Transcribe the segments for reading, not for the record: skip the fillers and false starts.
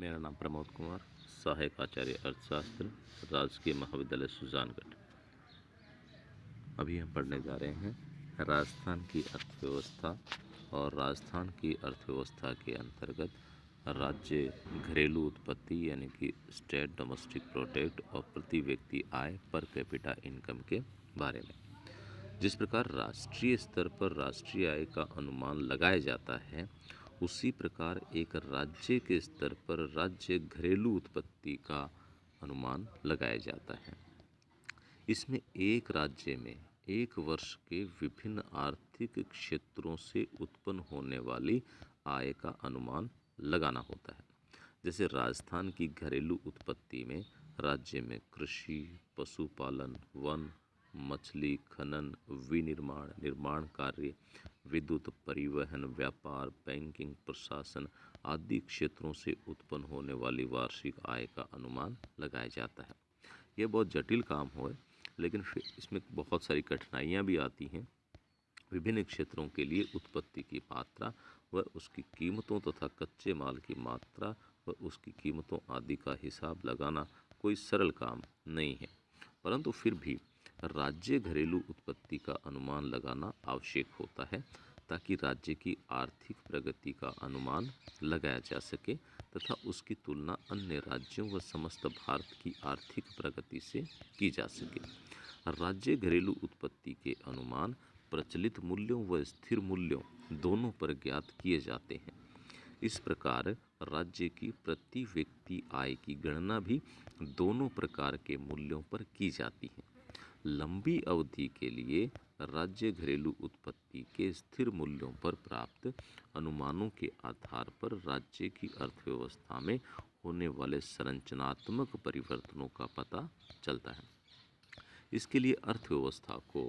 मेरा नाम प्रमोद कुमार, सहायक आचार्य अर्थशास्त्र, राजकीय महाविद्यालय सुजानगढ़। अभी हम पढ़ने जा रहे हैं राजस्थान की अर्थव्यवस्था और राजस्थान की अर्थव्यवस्था के अंतर्गत राज्य घरेलू उत्पत्ति यानी कि स्टेट डोमेस्टिक प्रोडक्ट और प्रति व्यक्ति आय पर कैपिटा इनकम के बारे में। जिस प्रकार राष्ट्रीय स्तर पर राष्ट्रीय आय का अनुमान लगाया जाता है, उसी प्रकार एक राज्य के स्तर पर राज्य घरेलू उत्पत्ति का अनुमान लगाया जाता है। इसमें एक राज्य में एक वर्ष के विभिन्न आर्थिक क्षेत्रों से उत्पन्न होने वाली आय का अनुमान लगाना होता है। जैसे राजस्थान की घरेलू उत्पत्ति में राज्य में कृषि, पशुपालन, वन, मछली, खनन, विनिर्माण, निर्माण कार्य, विद्युत, परिवहन, व्यापार, बैंकिंग, प्रशासन आदि क्षेत्रों से उत्पन्न होने वाली वार्षिक आय का अनुमान लगाया जाता है। यह बहुत जटिल काम है, लेकिन फिर इसमें बहुत सारी कठिनाइयाँ भी आती हैं। विभिन्न क्षेत्रों के लिए उत्पत्ति की मात्रा व उसकी कीमतों तथा कच्चे माल की मात्रा व उसकी कीमतों आदि का हिसाब लगाना कोई सरल काम नहीं है, परंतु फिर भी राज्य घरेलू उत्पत्ति का अनुमान लगाना आवश्यक होता है ताकि राज्य की आर्थिक प्रगति का अनुमान लगाया जा सके तथा उसकी तुलना अन्य राज्यों व समस्त भारत की आर्थिक प्रगति से की जा सके। राज्य घरेलू उत्पत्ति के अनुमान प्रचलित मूल्यों व स्थिर मूल्यों दोनों पर ज्ञात किए जाते हैं। इस प्रकार राज्य की प्रति व्यक्ति आय की गणना भी दोनों प्रकार के मूल्यों पर की जाती है। लंबी अवधि के लिए राज्य घरेलू उत्पत्ति के स्थिर मूल्यों पर प्राप्त अनुमानों के आधार पर राज्य की अर्थव्यवस्था में होने वाले संरचनात्मक परिवर्तनों का पता चलता है। इसके लिए अर्थव्यवस्था को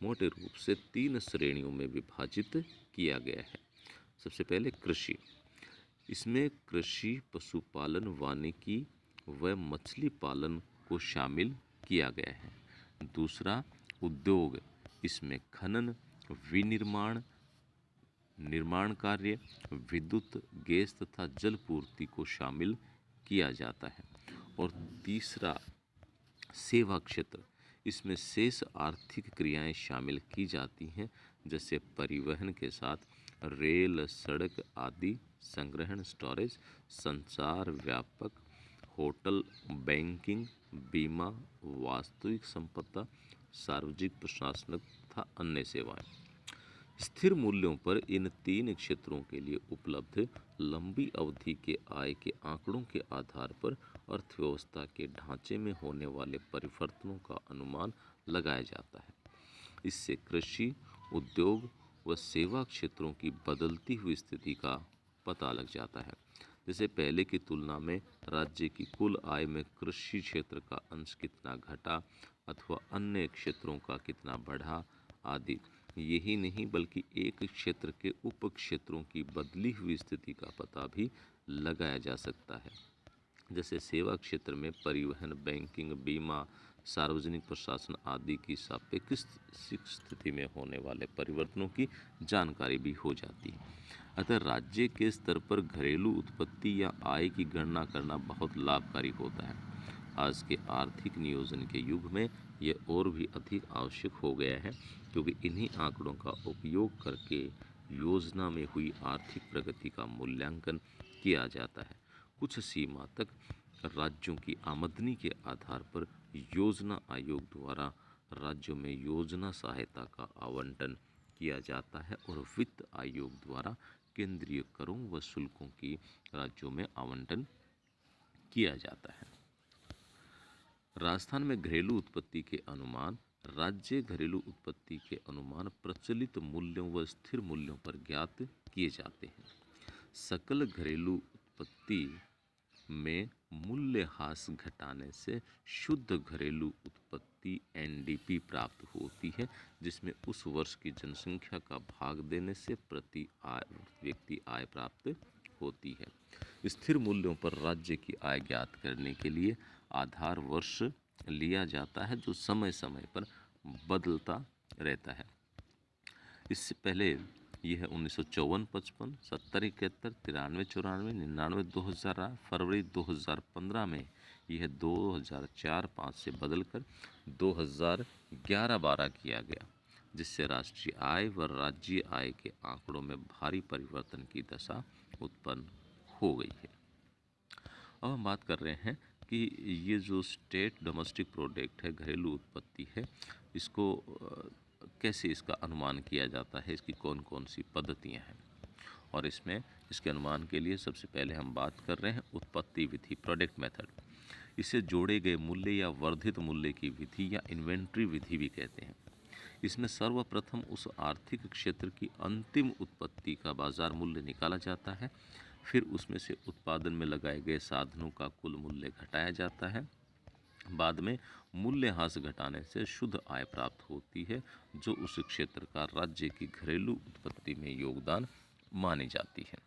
मोटे रूप से 3 श्रेणियों में विभाजित किया गया है। सबसे पहले कृषि। इसमें कृषि, पशुपालन, वानिकी व मछली पालन को शामिल किया गया है। दूसरा उद्योग। इसमें खनन, विनिर्माण, निर्माण कार्य, विद्युत, गैस तथा जल पूर्ति को शामिल किया जाता है। और तीसरा सेवा क्षेत्र। इसमें शेष आर्थिक क्रियाएं शामिल की जाती हैं, जैसे परिवहन के साथ रेल, सड़क आदि, संग्रहण, स्टोरेज, संचार, व्यापक, होटल, बैंकिंग, बीमा, वास्तविक संपदा, सार्वजनिक प्रशासन तथा अन्य सेवाएं। स्थिर मूल्यों पर इन 3 क्षेत्रों के लिए उपलब्ध लंबी अवधि के आय के आंकड़ों के आधार पर अर्थव्यवस्था के ढांचे में होने वाले परिवर्तनों का अनुमान लगाया जाता है। इससे कृषि, उद्योग व सेवा क्षेत्रों की बदलती हुई स्थिति का पता लग जाता है। जैसे पहले की तुलना में राज्य की कुल आय में कृषि क्षेत्र का अंश कितना घटा अथवा अन्य क्षेत्रों का कितना बढ़ा आदि। यही नहीं बल्कि एक क्षेत्र के उप क्षेत्रों की बदली हुई स्थिति का पता भी लगाया जा सकता है। जैसे सेवा क्षेत्र में परिवहन, बैंकिंग, बीमा, सार्वजनिक प्रशासन आदि की सापेक्षिक स्थिति में होने वाले परिवर्तनों की जानकारी भी हो जाती है। अतः राज्य के स्तर पर घरेलू उत्पत्ति या आय की गणना करना बहुत लाभकारी होता है। आज के आर्थिक नियोजन के युग में यह और भी अधिक आवश्यक हो गया है, क्योंकि इन्हीं आंकड़ों का उपयोग करके योजना में हुई आर्थिक प्रगति का मूल्यांकन किया जाता है। कुछ सीमा तक राज्यों की आमदनी के आधार पर योजना आयोग द्वारा राज्यों में योजना सहायता का आवंटन किया जाता है और वित्त आयोग द्वारा केंद्रीय करों व शुल्कों की राज्यों में आवंटन किया जाता है। राजस्थान में घरेलू उत्पत्ति के अनुमान। राज्य घरेलू उत्पत्ति के अनुमान प्रचलित मूल्यों व स्थिर मूल्यों पर ज्ञात किए जाते हैं। सकल घरेलू उत्पत्ति में मूल्यह्रास घटाने से शुद्ध घरेलू उत्पत्ति एनडीपी प्राप्त होती है, जिसमें उस वर्ष की जनसंख्या का भाग देने से प्रति व्यक्ति आय प्राप्त होती है। स्थिर मूल्यों पर राज्य की आय ज्ञात करने के लिए आधार वर्ष लिया जाता है, जो समय समय पर बदलता रहता है। इससे पहले ये है 1954-55, 70-71, 93-94, 99-2000, फरवरी 2015 में ये है 2004-05 से बदलकर 2011-12 किया गया, जिससे राष्ट्रीय आय व राज्य आय के आंकड़ों में भारी परिवर्तन की दशा उत्पन्न हो गई है। अब हम बात कर रहे हैं कि ये जो स्टेट डोमेस्टिक प्रोडक्ट है, घरेलू उत्पत्ति है, इसको कैसे इसका अनुमान किया जाता है, इसकी कौन कौन सी पद्धतियाँ हैं। और इसमें इसके अनुमान के लिए सबसे पहले हम बात कर रहे हैं उत्पत्ति विधि, प्रोडक्ट मेथड। इसे जोड़े गए मूल्य या वर्धित मूल्य की विधि या इन्वेंट्री विधि भी कहते हैं। इसमें सर्वप्रथम उस आर्थिक क्षेत्र की अंतिम उत्पत्ति का बाजार मूल्य निकाला जाता है, फिर उसमें से उत्पादन में लगाए गए साधनों का कुल मूल्य घटाया जाता है। बाद में मूल्यह्रास घटाने से शुद्ध आय प्राप्त होती है, जो उस क्षेत्र का राज्य की घरेलू उत्पत्ति में योगदान मानी जाती है।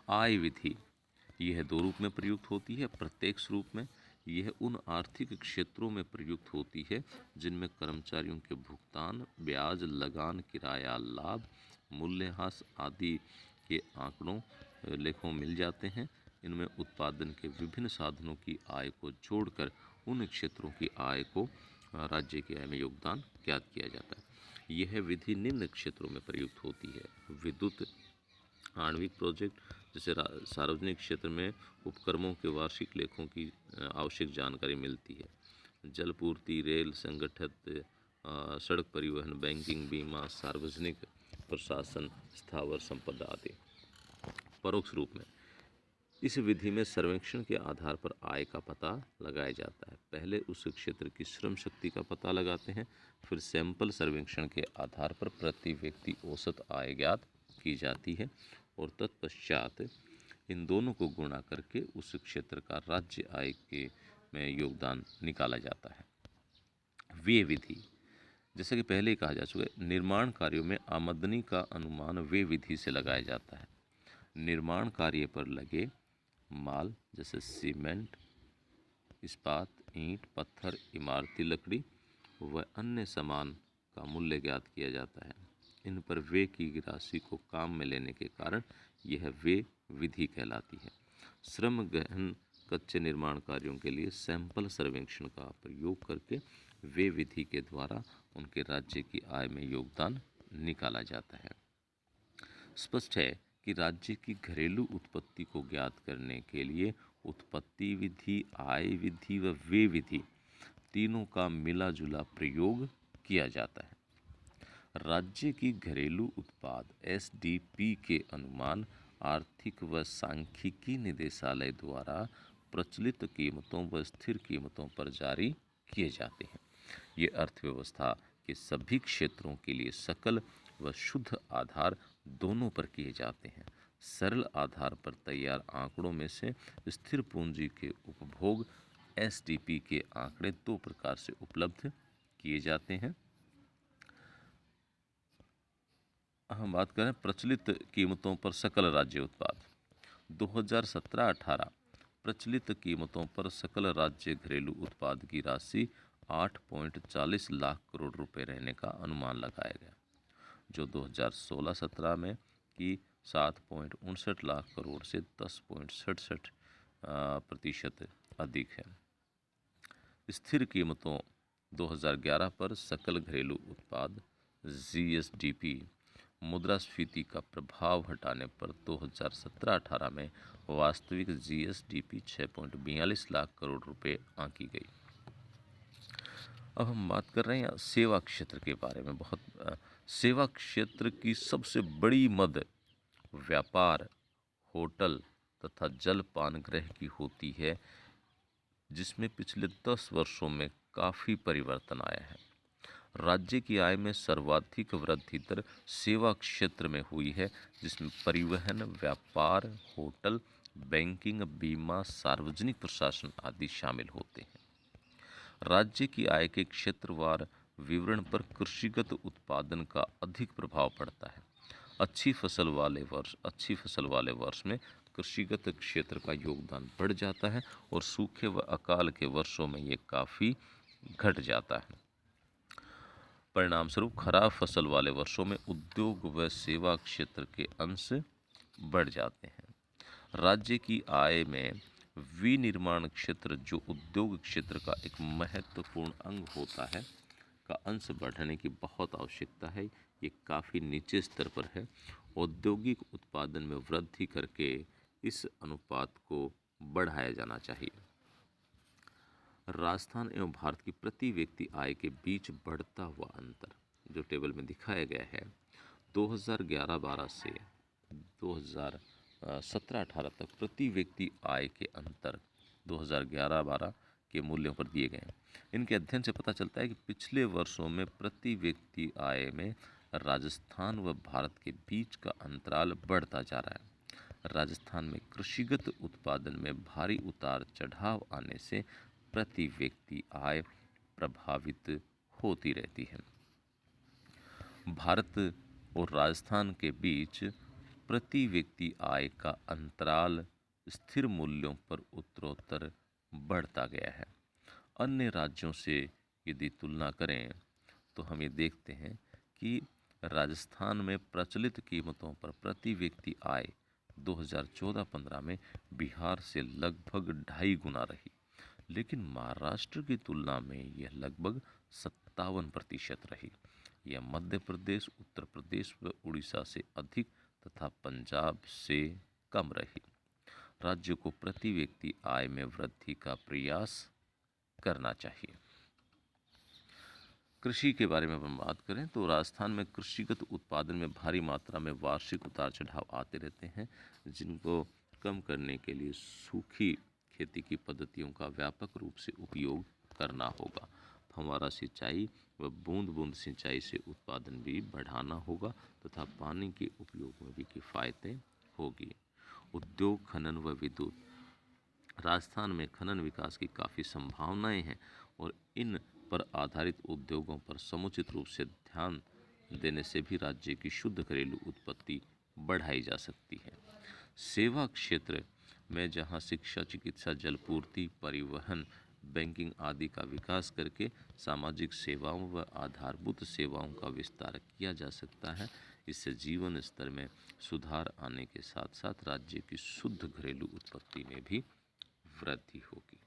आय विधि यह दो रूप में प्रयुक्त होती है। प्रत्यक्ष रूप में यह उन आर्थिक क्षेत्रों में प्रयुक्त होती है जिनमें कर्मचारियों के भुगतान, ब्याज, लगान, किराया, लाभ, मूल्यह्रास आदि के आंकड़ों लेखों मिल जाते हैं। इनमें उत्पादन के विभिन्न साधनों की आय को जोड़कर उन क्षेत्रों की आय को राज्य की आय में योगदान ज्ञात किया जाता है। यह विधि निम्न क्षेत्रों में प्रयुक्त होती है: विद्युत, आणविक प्रोजेक्ट, जैसे सार्वजनिक क्षेत्र में उपक्रमों के वार्षिक लेखों की आवश्यक जानकारी मिलती है। जलपूर्ति, रेल संगठित, सड़क परिवहन, बैंकिंग, बीमा, सार्वजनिक प्रशासन, स्थावर संपदा आदि। परोक्ष रूप में इस विधि में सर्वेक्षण के आधार पर आय का पता लगाया जाता है। पहले उस क्षेत्र की श्रम शक्ति का पता लगाते हैं, फिर सैंपल सर्वेक्षण के आधार पर प्रति व्यक्ति औसत आय ज्ञात की जाती है और तत्पश्चात इन दोनों को गुणा करके उस क्षेत्र का राज्य आय के में योगदान निकाला जाता है। व्यय विधि, जैसे कि पहले ही कहा जा चुका है, निर्माण कार्यों में आमदनी का अनुमान व्यय विधि से लगाया जाता है। निर्माण कार्य पर लगे माल जैसे सीमेंट, इस्पात, ईंट, पत्थर, इमारती लकड़ी व अन्य सामान का मूल्य ज्ञात किया जाता है। इन पर व्यय की राशि को काम में लेने के कारण यह व्यय विधि कहलाती है। श्रम गहन कच्चे निर्माण कार्यों के लिए सैंपल सर्वेक्षण का प्रयोग करके व्यय विधि के द्वारा उनके राज्य की आय में योगदान निकाला जाता है। स्पष्ट है कि राज्य की घरेलू उत्पत्ति को ज्ञात करने के लिए उत्पत्ति विधि, आय विधि व व्यय विधि तीनों का मिला जुला प्रयोग किया जाता है। राज्य की घरेलू उत्पाद एसडीपी के अनुमान आर्थिक व सांख्यिकी निदेशालय द्वारा प्रचलित कीमतों व स्थिर कीमतों पर जारी किए जाते हैं। ये अर्थव्यवस्था के सभी क्षेत्रों के लिए सकल व शुद्ध आधार दोनों पर किए जाते हैं। सरल आधार पर तैयार आंकड़ों में से स्थिर पूंजी के उपभोग एसडीपी के आंकड़े दो प्रकार से उपलब्ध किए जाते हैं। हम बात करें प्रचलित कीमतों पर सकल राज्य उत्पाद। 2017-18 प्रचलित कीमतों पर सकल राज्य घरेलू उत्पाद की राशि 8.40 लाख करोड़ रुपए रहने का अनुमान लगाया गया, जो 2016-17 में की 7.59 लाख करोड़ से 10.67% अधिक है। स्थिर कीमतों 2011 पर सकल घरेलू उत्पाद जीएसडीपी मुद्रास्फीति का प्रभाव हटाने पर 2017-18 में वास्तविक जीएसडीपी 6.42 लाख करोड़ रुपए आंकी गई। अब हम बात कर रहे हैं सेवा क्षेत्र के बारे में। सेवा क्षेत्र की सबसे बड़ी मद व्यापार, होटल तथा जलपान गृह की होती है, जिसमें पिछले 10 वर्षों में काफ़ी परिवर्तन आया है। राज्य की आय में सर्वाधिक वृद्धि दर सेवा क्षेत्र में हुई है, जिसमें परिवहन, व्यापार, होटल, बैंकिंग, बीमा, सार्वजनिक प्रशासन आदि शामिल होते हैं। राज्य की आय के क्षेत्रवार विवरण पर कृषिगत उत्पादन का अधिक प्रभाव पड़ता है। अच्छी फसल वाले वर्ष में कृषिगत क्षेत्र का योगदान बढ़ जाता है और सूखे व अकाल के वर्षों में ये काफ़ी घट जाता है। परिणामस्वरूप खराब फसल वाले वर्षों में उद्योग व सेवा क्षेत्र के अंश बढ़ जाते हैं। राज्य की आय में विनिर्माण क्षेत्र, जो उद्योग क्षेत्र का एक महत्वपूर्ण अंग होता है, का अंश बढ़ने की बहुत आवश्यकता है। ये काफ़ी नीचे स्तर पर है। औद्योगिक उत्पादन में वृद्धि करके इस अनुपात को बढ़ाया जाना चाहिए। राजस्थान एवं भारत की प्रति व्यक्ति आय के बीच बढ़ता हुआ अंतर, जो टेबल में दिखाया गया है, 2011-12 से 2017-18 तक प्रति व्यक्ति आय के अंतर 2011-12 के मूल्यों पर दिए गए हैं। इनके अध्ययन से पता चलता है कि पिछले वर्षों में प्रति व्यक्ति आय में राजस्थान व भारत के बीच का अंतराल बढ़ता जा रहा है। राजस्थान में कृषिगत उत्पादन में भारी उतार चढ़ाव आने से प्रति व्यक्ति आय प्रभावित होती रहती है। भारत और राजस्थान के बीच प्रति व्यक्ति आय का अंतराल स्थिर मूल्यों पर उत्तरोत्तर बढ़ता गया है। अन्य राज्यों से यदि तुलना करें तो हम ये देखते हैं कि राजस्थान में प्रचलित कीमतों पर प्रति व्यक्ति आय 2014-15 में बिहार से लगभग 2.5 गुना रही, लेकिन महाराष्ट्र की तुलना में यह लगभग 57% रही। यह मध्य प्रदेश, उत्तर प्रदेश व उड़ीसा से अधिक तथा पंजाब से कम रही। राज्य को प्रति व्यक्ति आय में वृद्धि का प्रयास करना चाहिए। कृषि के बारे में हम बात करें तो राजस्थान में कृषिगत उत्पादन में भारी मात्रा में वार्षिक उतार चढ़ाव आते रहते हैं, जिनको कम करने के लिए सूखी खेती की पद्धतियों का व्यापक रूप से उपयोग करना होगा। फव्वारा सिंचाई व बूंद बूंद सिंचाई से उत्पादन भी बढ़ाना होगा तथा पानी के उपयोग में भी किफ़ायतें होगी। उद्योग, खनन व विद्युत, राजस्थान में खनन विकास की काफ़ी संभावनाएं हैं और इन पर आधारित उद्योगों पर समुचित रूप से ध्यान देने से भी राज्य की शुद्ध घरेलू उत्पत्ति बढ़ाई जा सकती है। सेवा क्षेत्र में जहां शिक्षा, चिकित्सा, जलपूर्ति, परिवहन, बैंकिंग आदि का विकास करके सामाजिक सेवाओं व आधारभूत सेवाओं का विस्तार किया जा सकता है, इससे जीवन स्तर में सुधार आने के साथ साथ राज्य की शुद्ध घरेलू उत्पत्ति में भी वृद्धि होगी।